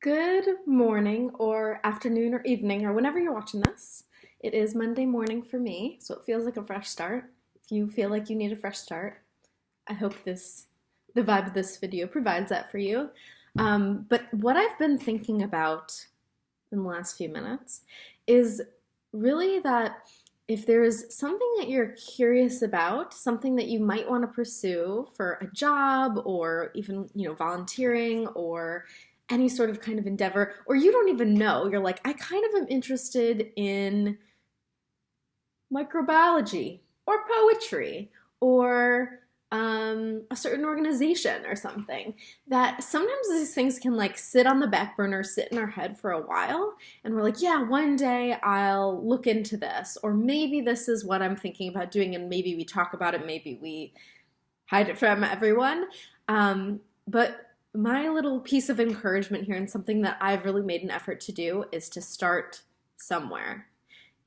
Good morning or afternoon or evening or whenever you're watching this. It is Monday morning for me, so it feels like a fresh start. If you feel like you need a fresh start, I hope the vibe of this video provides that for you. But what I've been thinking about in the last few minutes is really that if there's something that you're curious about, something that you might want to pursue for a job or even, volunteering or any sort of kind of endeavor, or you don't even know, you're like, I kind of am interested in microbiology or poetry or a certain organization or something, that sometimes these things can like sit on the back burner, sit in our head for a while, and we're like, yeah, one day I'll look into this, or maybe this is what I'm thinking about doing, and maybe we talk about it, maybe we hide it from everyone. But my little piece of encouragement here, and something that I've really made an effort to do, is to start somewhere.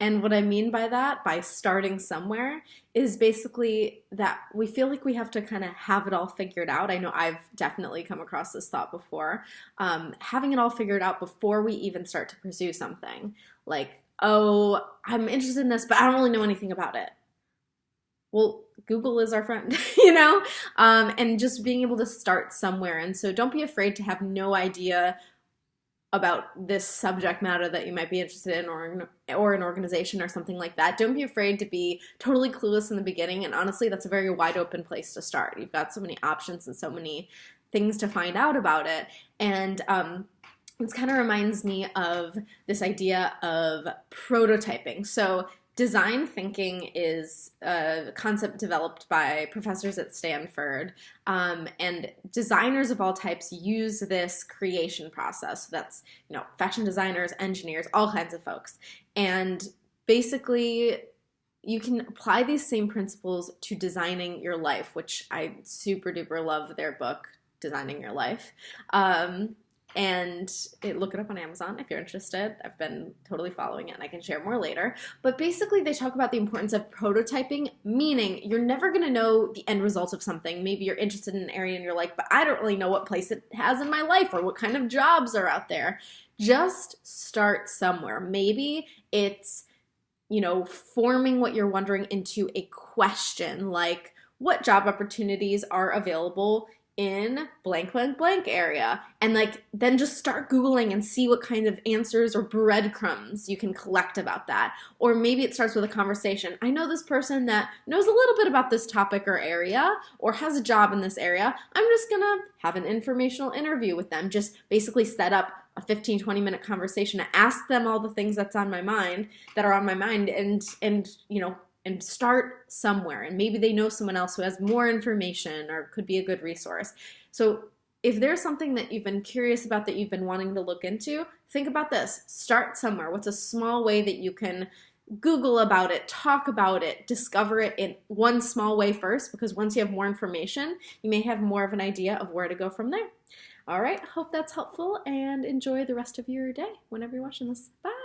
And what I mean by that, by starting somewhere, is basically that we feel like we have to kind of have it all figured out. I know I've definitely come across this thought before. Having it all figured out before we even start to pursue something. Like, oh, I'm interested in this, but I don't really know anything about it. Well, Google is our friend, and just being able to start somewhere. And so don't be afraid to have no idea about this subject matter that you might be interested in, or an organization or something like that. Don't be afraid to be totally clueless in the beginning. And honestly, that's a very wide open place to start. You've got so many options and so many things to find out about it. And this kind of reminds me of this idea of prototyping. So design thinking is a concept developed by professors at Stanford, and designers of all types use this creation process. So that's, fashion designers, engineers, all kinds of folks. And basically, you can apply these same principles to designing your life, which I super duper love their book, Designing Your Life. And look it up on Amazon if you're interested. I've been totally following it, and I can share more later. But basically, they talk about the importance of prototyping, meaning you're never going to know the end result of something. Maybe you're interested in an area and you're like, but I don't really know what place it has in my life or what kind of jobs are out there. Just start somewhere. Maybe it's, forming what you're wondering into a question, like what job opportunities are available in blank, blank, blank area. And then just start Googling and see what kind of answers or breadcrumbs you can collect about that. Or maybe it starts with a conversation. I know this person that knows a little bit about this topic or area, or has a job in this area. I'm just gonna have an informational interview with them. Just basically set up a 15, 20-minute conversation to ask them all the things that are on my mind, and start somewhere. And maybe they know someone else who has more information or could be a good resource. So if there's something that you've been curious about, that you've been wanting to look into, think about this. Start somewhere. What's a small way that you can Google about it, talk about it, discover it in one small way first? Because once you have more information, you may have more of an idea of where to go from there. All right, hope that's helpful, and enjoy the rest of your day whenever you're watching this. Bye.